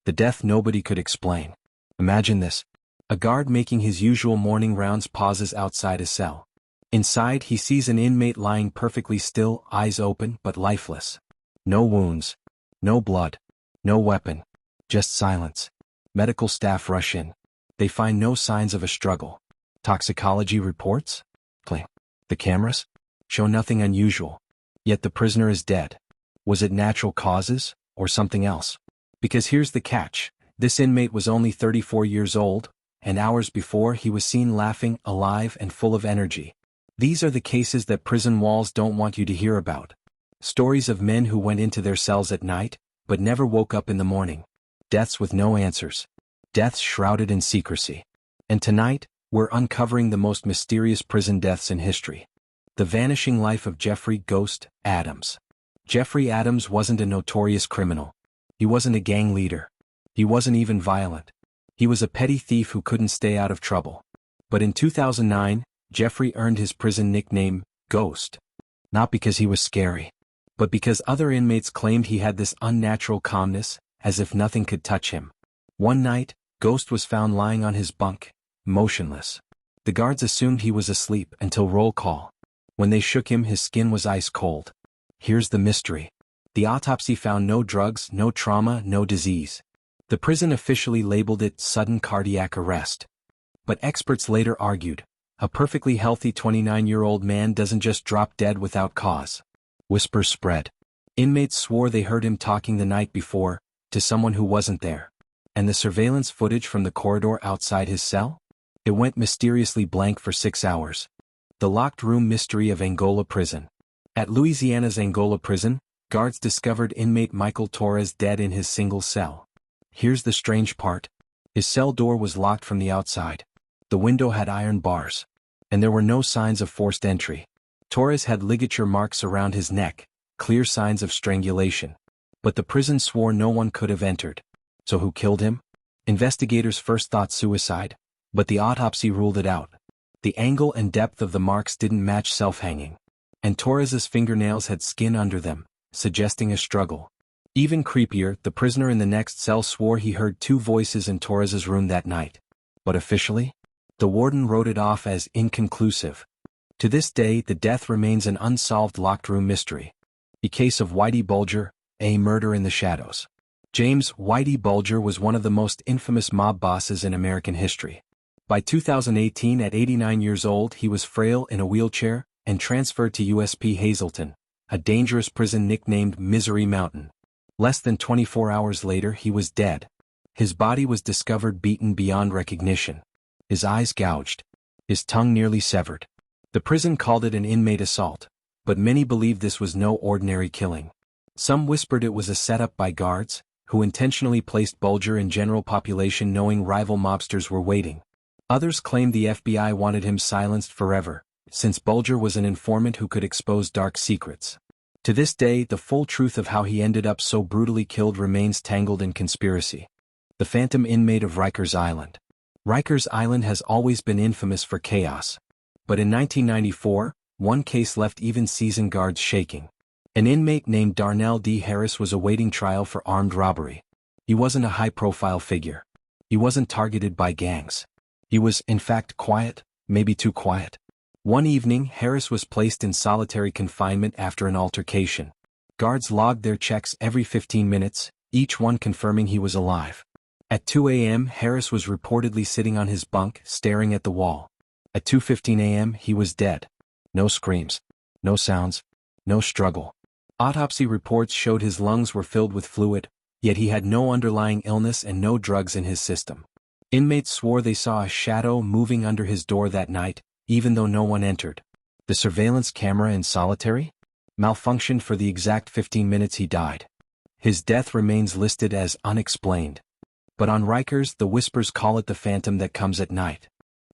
The death nobody could explain. Imagine this. A guard making his usual morning rounds pauses outside a cell. Inside, he sees an inmate lying perfectly still, eyes open but lifeless. No wounds. No blood. No weapon. Just silence. Medical staff rush in. They find no signs of a struggle. Toxicology reports? Cling. The cameras? Show nothing unusual. Yet the prisoner is dead. Was it natural causes, or something else? Because here's the catch. This inmate was only 34 years old, and hours before he was seen laughing, alive and full of energy. These are the cases that prison walls don't want you to hear about. Stories of men who went into their cells at night, but never woke up in the morning. Deaths with no answers. Deaths shrouded in secrecy. And tonight, we're uncovering the most mysterious prison deaths in history. The vanishing life of Jeffrey "Ghost" Adams. Jeffrey Adams wasn't a notorious criminal. He wasn't a gang leader. He wasn't even violent. He was a petty thief who couldn't stay out of trouble. But in 2009, Jeffrey earned his prison nickname, Ghost. Not because he was scary, but because other inmates claimed he had this unnatural calmness, as if nothing could touch him. One night, Ghost was found lying on his bunk, motionless. The guards assumed he was asleep until roll call. When they shook him, his skin was ice cold. Here's the mystery. The autopsy found no drugs, no trauma, no disease. The prison officially labeled it sudden cardiac arrest. But experts later argued, a perfectly healthy 29-year-old man doesn't just drop dead without cause. Whispers spread. Inmates swore they heard him talking the night before, to someone who wasn't there. And the surveillance footage from the corridor outside his cell? It went mysteriously blank for 6 hours. The locked room mystery of Angola prison. At Louisiana's Angola prison, guards discovered inmate Michael Torres dead in his single cell. Here's the strange part. His cell door was locked from the outside. The window had iron bars. And there were no signs of forced entry. Torres had ligature marks around his neck, clear signs of strangulation. But the prison swore no one could have entered. So who killed him? Investigators first thought suicide, but the autopsy ruled it out. The angle and depth of the marks didn't match self-hanging. And Torres's fingernails had skin under them, suggesting a struggle. Even creepier, the prisoner in the next cell swore he heard 2 voices in Torres's room that night. But officially, the warden wrote it off as inconclusive. To this day, the death remains an unsolved locked room mystery. The case of Whitey Bulger, a murder in the shadows. James Whitey Bulger was one of the most infamous mob bosses in American history. By 2018, at 89 years old, he was frail in a wheelchair and transferred to USP Hazleton, a dangerous prison nicknamed Misery Mountain. Less than 24 hours later, he was dead. His body was discovered beaten beyond recognition. His eyes gouged. His tongue nearly severed. The prison called it an inmate assault, but many believed this was no ordinary killing. Some whispered it was a setup by guards, who intentionally placed Bulger in general population knowing rival mobsters were waiting. Others claimed the FBI wanted him silenced forever, since Bulger was an informant who could expose dark secrets. To this day, the full truth of how he ended up so brutally killed remains tangled in conspiracy. The phantom inmate of Rikers Island. Rikers Island has always been infamous for chaos. But in 1994, one case left even seasoned guards shaking. An inmate named Darnell D. Harris was awaiting trial for armed robbery. He wasn't a high-profile figure. He wasn't targeted by gangs. He was, in fact, quiet, maybe too quiet. One evening, Harris was placed in solitary confinement after an altercation. Guards logged their checks every 15 minutes, each one confirming he was alive. At 2 a.m., Harris was reportedly sitting on his bunk, staring at the wall. At 2:15 a.m., he was dead. No screams. No sounds. No struggle. Autopsy reports showed his lungs were filled with fluid, yet he had no underlying illness and no drugs in his system. Inmates swore they saw a shadow moving under his door that night, even though no one entered. The surveillance camera in solitary? Malfunctioned for the exact 15 minutes he died. His death remains listed as unexplained. But on Rikers, the whispers call it the phantom that comes at night.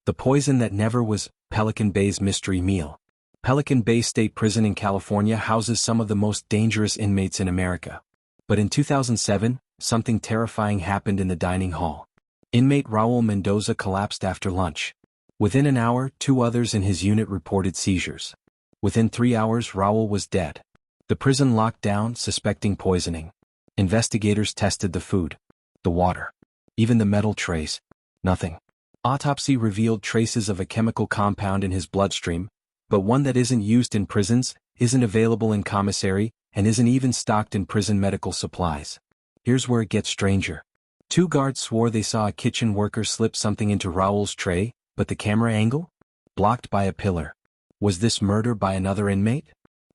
The poison that never was. Pelican Bay's mystery meal. Pelican Bay State Prison in California houses some of the most dangerous inmates in America. But in 2007, something terrifying happened in the dining hall. Inmate Raul Mendoza collapsed after lunch. Within an hour, 2 others in his unit reported seizures. Within 3 hours, Raul was dead. The prison locked down, suspecting poisoning. Investigators tested the food. The water. Even the metal trays. Nothing. Autopsy revealed traces of a chemical compound in his bloodstream, but one that isn't used in prisons, isn't available in commissary, and isn't even stocked in prison medical supplies. Here's where it gets stranger. 2 guards swore they saw a kitchen worker slip something into Raoul's tray, but the camera angle? Blocked by a pillar. Was this murder by another inmate?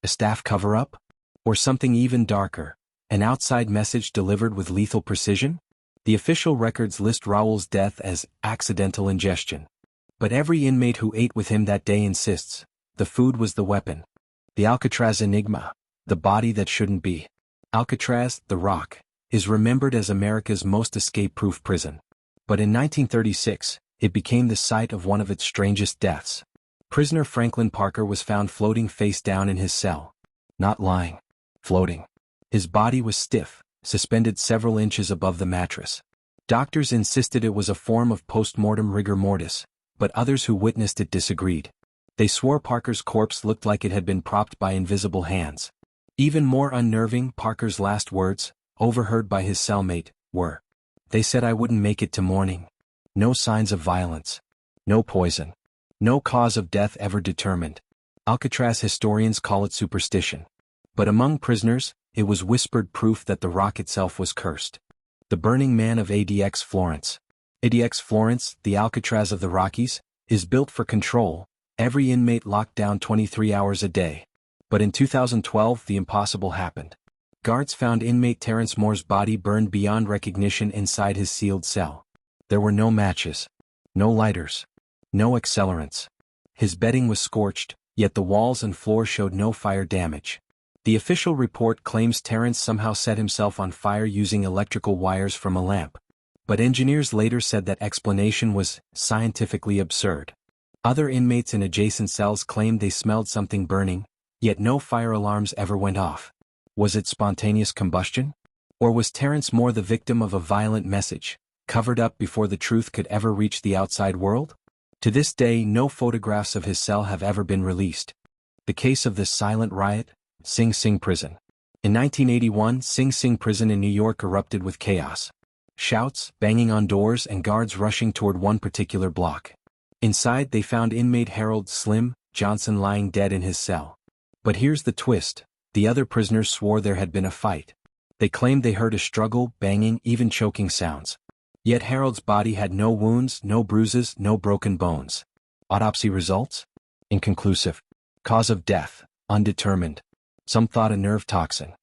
A staff cover-up? Or something even darker? An outside message delivered with lethal precision? The official records list Raoul's death as accidental ingestion. But every inmate who ate with him that day insists the food was the weapon. The Alcatraz enigma, the body that shouldn't be. Alcatraz, the Rock, is remembered as America's most escape-proof prison. But in 1936, it became the site of one of its strangest deaths. Prisoner Franklin Parker was found floating face down in his cell. Not lying. Floating. His body was stiff, suspended several inches above the mattress. Doctors insisted it was a form of post-mortem rigor mortis, but others who witnessed it disagreed. They swore Parker's corpse looked like it had been propped by invisible hands. Even more unnerving, Parker's last words, overheard by his cellmate, were, "They said I wouldn't make it to morning." No signs of violence. No poison. No cause of death ever determined. Alcatraz historians call it superstition. But among prisoners, it was whispered proof that the rock itself was cursed. The Burning Man of ADX Florence. ADX Florence, the Alcatraz of the Rockies, is built for control, every inmate locked down 23 hours a day. But in 2012 the impossible happened. Guards found inmate Terrence Moore's body burned beyond recognition inside his sealed cell. There were no matches. No lighters. No accelerants. His bedding was scorched, yet the walls and floor showed no fire damage. The official report claims Terrence somehow set himself on fire using electrical wires from a lamp. But engineers later said that explanation was scientifically absurd. Other inmates in adjacent cells claimed they smelled something burning, yet no fire alarms ever went off. Was it spontaneous combustion? Or was Terrence Moore the victim of a violent message, covered up before the truth could ever reach the outside world? To this day, no photographs of his cell have ever been released. The case of the silent riot, Sing Sing Prison. In 1981, Sing Sing Prison in New York erupted with chaos. Shouts, banging on doors, and guards rushing toward one particular block. Inside, they found inmate Harold "Slim" Johnson lying dead in his cell. But here's the twist. The other prisoners swore there had been a fight. They claimed they heard a struggle, banging, even choking sounds. Yet Harold's body had no wounds, no bruises, no broken bones. Autopsy results? Inconclusive. Cause of death? Undetermined. Some thought a nerve toxin.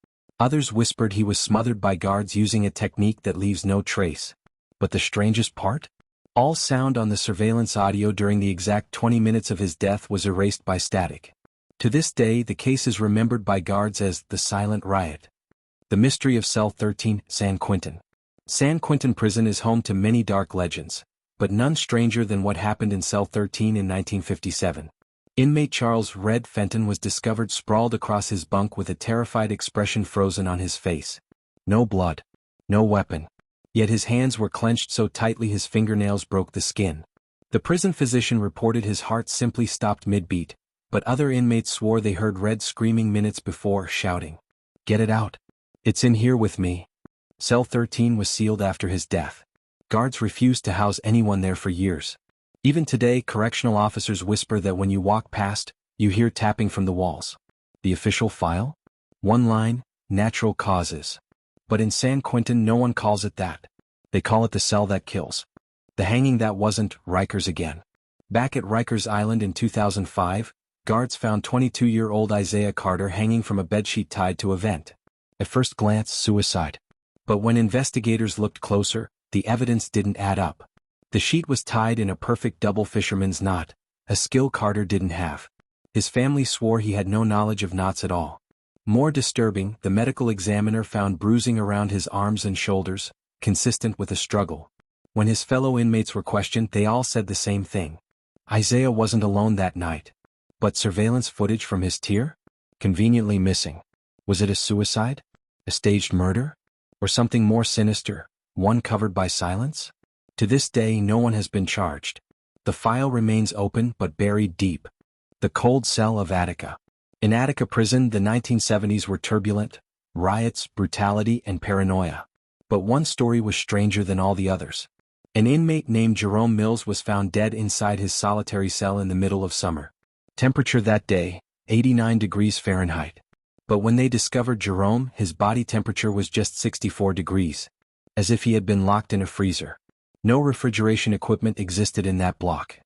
Others whispered he was smothered by guards using a technique that leaves no trace. But the strangest part? All sound on the surveillance audio during the exact 20 minutes of his death was erased by static. To this day, the case is remembered by guards as the silent riot. The mystery of Cell 13, San Quentin. San Quentin Prison is home to many dark legends, but none stranger than what happened in Cell 13 in 1957. Inmate Charles "Red" Fenton was discovered sprawled across his bunk with a terrified expression frozen on his face. No blood. No weapon. Yet his hands were clenched so tightly his fingernails broke the skin. The prison physician reported his heart simply stopped mid-beat, but other inmates swore they heard Red screaming minutes before, shouting, "Get it out. It's in here with me." Cell 13 was sealed after his death. Guards refused to house anyone there for years. Even today, correctional officers whisper that when you walk past, you hear tapping from the walls. The official file? One line, natural causes. But in San Quentin no one calls it that. They call it the cell that kills. The hanging that wasn't Rikers again. Back at Rikers Island in 2005, guards found 22-year-old Isaiah Carter hanging from a bedsheet tied to a vent. At first glance, suicide. But when investigators looked closer, the evidence didn't add up. The sheet was tied in a perfect double fisherman's knot, a skill Carter didn't have. His family swore he had no knowledge of knots at all. More disturbing, the medical examiner found bruising around his arms and shoulders, consistent with a struggle. When his fellow inmates were questioned, they all said the same thing. Isaiah wasn't alone that night. But surveillance footage from his tier? Conveniently missing. Was it a suicide? A staged murder? Or something more sinister, one covered by silence? To this day no one has been charged. The file remains open but buried deep. The cold cell of Attica. In Attica prison the 1970s were turbulent. Riots, brutality, and paranoia. But one story was stranger than all the others. An inmate named Jerome Mills was found dead inside his solitary cell in the middle of summer. Temperature that day, 89 degrees Fahrenheit. But when they discovered Jerome, his body temperature was just 64 degrees. As if he had been locked in a freezer. No refrigeration equipment existed in that block.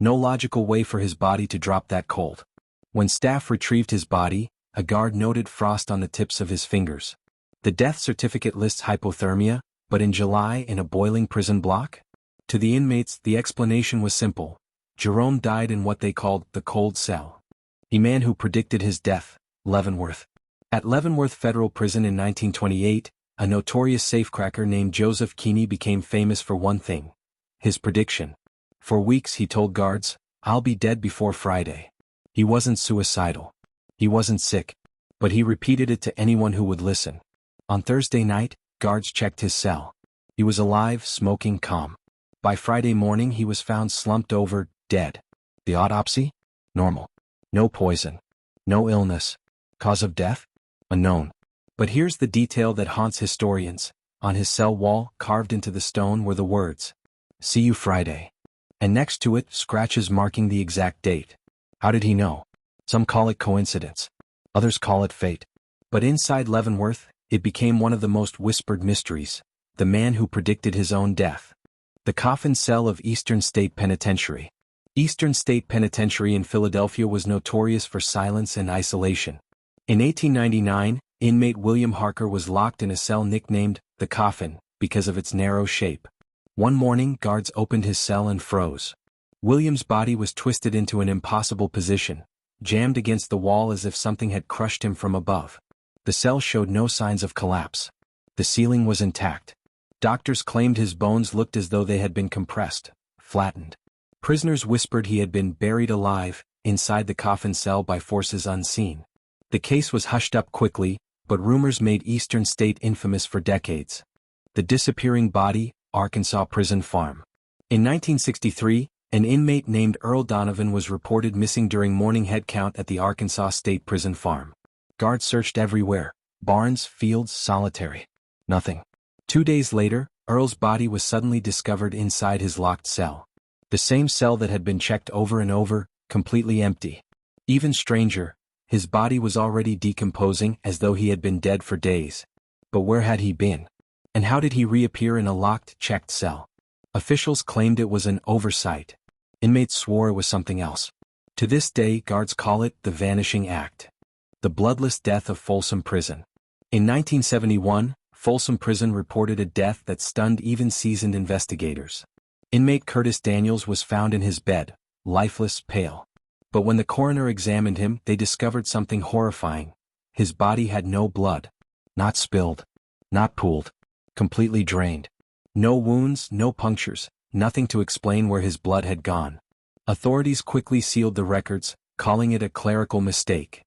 No logical way for his body to drop that cold. When staff retrieved his body, a guard noted frost on the tips of his fingers. The death certificate lists hypothermia, but in July in a boiling prison block? To the inmates, the explanation was simple. Jerome died in what they called the cold cell. A man who predicted his death, Leavenworth. At Leavenworth Federal Prison in 1928, a notorious safecracker named Joseph Keeney became famous for one thing. His prediction. For weeks he told guards, "I'll be dead before Friday." He wasn't suicidal. He wasn't sick. But he repeated it to anyone who would listen. On Thursday night, guards checked his cell. He was alive, smoking, calm. By Friday morning he was found slumped over, dead. The autopsy? Normal. No poison. No illness. Cause of death? Unknown. But here's the detail that haunts historians. On his cell wall, carved into the stone, were the words, "See you Friday." And next to it, scratches marking the exact date. How did he know? Some call it coincidence. Others call it fate. But inside Leavenworth, it became one of the most whispered mysteries. The man who predicted his own death. The coffin cell of Eastern State Penitentiary. Eastern State Penitentiary in Philadelphia was notorious for silence and isolation. In 1899, inmate William Harker was locked in a cell nicknamed the Coffin because of its narrow shape. One morning, guards opened his cell and froze. William's body was twisted into an impossible position, jammed against the wall as if something had crushed him from above. The cell showed no signs of collapse. The ceiling was intact. Doctors claimed his bones looked as though they had been compressed, flattened. Prisoners whispered he had been buried alive, inside the coffin cell by forces unseen. The case was hushed up quickly, but rumors made Eastern State infamous for decades. The disappearing body, Arkansas prison farm. In 1963, an inmate named Earl Donovan was reported missing during morning head count at the Arkansas State Prison farm. Guards searched everywhere, barns, fields, solitary. Nothing. 2 days later, Earl's body was suddenly discovered inside his locked cell. The same cell that had been checked over and over, completely empty. Even stranger, his body was already decomposing as though he had been dead for days. But where had he been? And how did he reappear in a locked, checked cell? Officials claimed it was an oversight. Inmates swore it was something else. To this day, guards call it the Vanishing Act. The bloodless death of Folsom Prison. In 1971, Folsom Prison reported a death that stunned even seasoned investigators. Inmate Curtis Daniels was found in his bed, lifeless, pale. But when the coroner examined him, they discovered something horrifying. His body had no blood. Not spilled. Not pooled. Completely drained. No wounds, no punctures, nothing to explain where his blood had gone. Authorities quickly sealed the records, calling it a clerical mistake.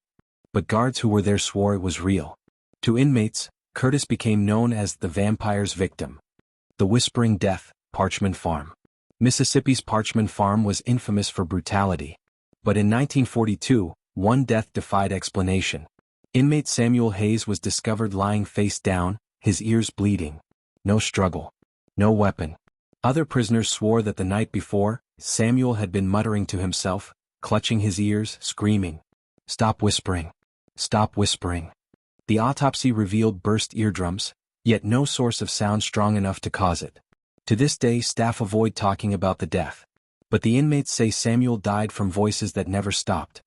But guards who were there swore it was real. To inmates, Curtis became known as the vampire's victim. The Whispering Death, Parchman Farm. Mississippi's Parchman Farm was infamous for brutality. But in 1942, one death defied explanation. Inmate Samuel Hayes was discovered lying face down, his ears bleeding. No struggle. No weapon. Other prisoners swore that the night before, Samuel had been muttering to himself, clutching his ears, screaming, "Stop whispering. Stop whispering." The autopsy revealed burst eardrums, yet no source of sound strong enough to cause it. To this day, staff avoid talking about the death. But the inmates say Samuel died from voices that never stopped.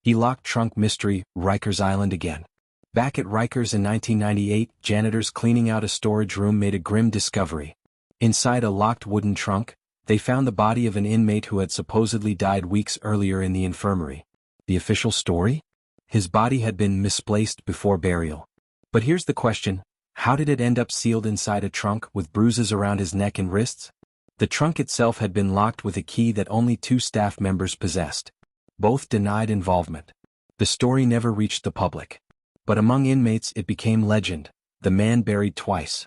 He locked trunk mystery, Rikers Island again. Back at Rikers in 1998, janitors cleaning out a storage room made a grim discovery. Inside a locked wooden trunk, they found the body of an inmate who had supposedly died weeks earlier in the infirmary. The official story? His body had been misplaced before burial. But here's the question, how did it end up sealed inside a trunk with bruises around his neck and wrists? The trunk itself had been locked with a key that only 2 staff members possessed. Both denied involvement. The story never reached the public. But among inmates it became legend, the man buried twice.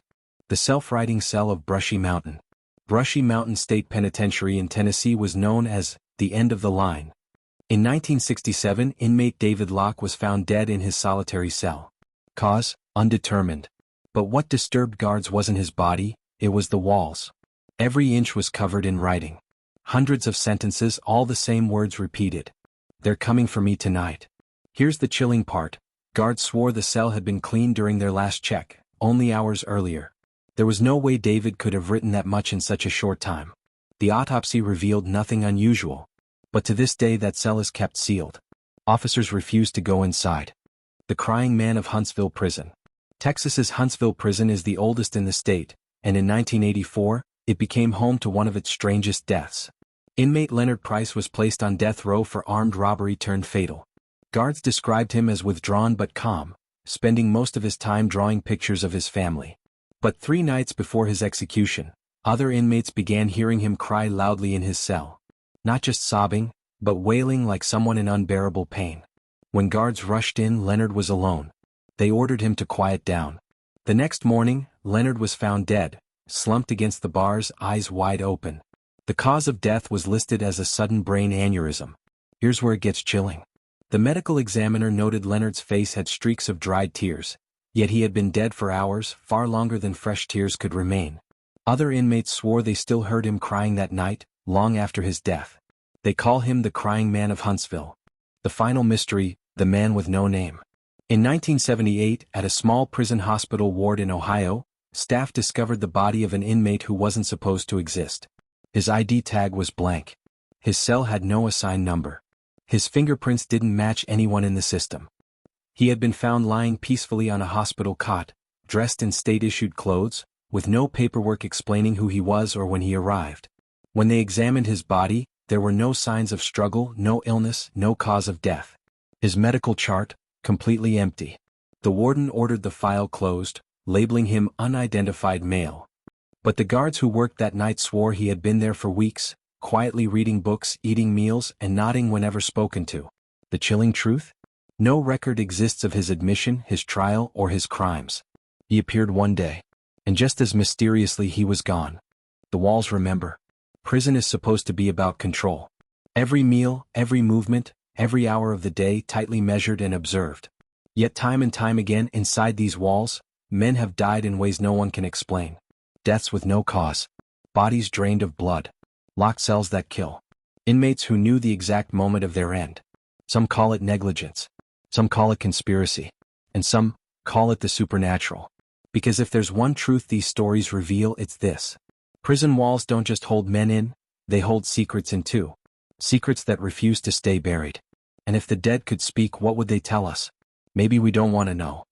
The self-righting cell of Brushy Mountain. Brushy Mountain State Penitentiary in Tennessee was known as the end of the line. In 1967, inmate David Locke was found dead in his solitary cell. Cause, undetermined. But what disturbed guards wasn't his body, it was the walls. Every inch was covered in writing. Hundreds of sentences, all the same words repeated. "They're coming for me tonight." Here's the chilling part. Guards swore the cell had been cleaned during their last check, only hours earlier. There was no way David could have written that much in such a short time. The autopsy revealed nothing unusual. But to this day that cell is kept sealed. Officers refuse to go inside. The Crying Man of Huntsville Prison. Texas's Huntsville Prison is the oldest in the state, and in 1984, it became home to one of its strangest deaths. Inmate Leonard Price was placed on death row for armed robbery turned fatal. Guards described him as withdrawn but calm, spending most of his time drawing pictures of his family. But 3 nights before his execution, other inmates began hearing him cry loudly in his cell. Not just sobbing, but wailing like someone in unbearable pain. When guards rushed in, Leonard was alone. They ordered him to quiet down. The next morning, Leonard was found dead, slumped against the bars, eyes wide open. The cause of death was listed as a sudden brain aneurysm. Here's where it gets chilling. The medical examiner noted Leonard's face had streaks of dried tears, yet he had been dead for hours, far longer than fresh tears could remain. Other inmates swore they still heard him crying that night, long after his death. They call him the Crying Man of Huntsville. The final mystery, the man with no name. In 1978, at a small prison hospital ward in Ohio, staff discovered the body of an inmate who wasn't supposed to exist. His ID tag was blank. His cell had no assigned number. His fingerprints didn't match anyone in the system. He had been found lying peacefully on a hospital cot, dressed in state-issued clothes, with no paperwork explaining who he was or when he arrived. When they examined his body, there were no signs of struggle, no illness, no cause of death. His medical chart, completely empty. The warden ordered the file closed, labeling him unidentified male. But the guards who worked that night swore he had been there for weeks, quietly reading books, eating meals, and nodding whenever spoken to. The chilling truth? No record exists of his admission, his trial, or his crimes. He appeared one day, and just as mysteriously he was gone. The walls remember. Prison is supposed to be about control. Every meal, every movement, every hour of the day tightly measured and observed. Yet time and time again inside these walls, men have died in ways no one can explain. Deaths with no cause. Bodies drained of blood. Locked cells that kill. Inmates who knew the exact moment of their end. Some call it negligence. Some call it conspiracy. And some call it the supernatural. Because if there's one truth these stories reveal, it's this. Prison walls don't just hold men in, they hold secrets in too. Secrets that refuse to stay buried. And if the dead could speak, what would they tell us? Maybe we don't want to know.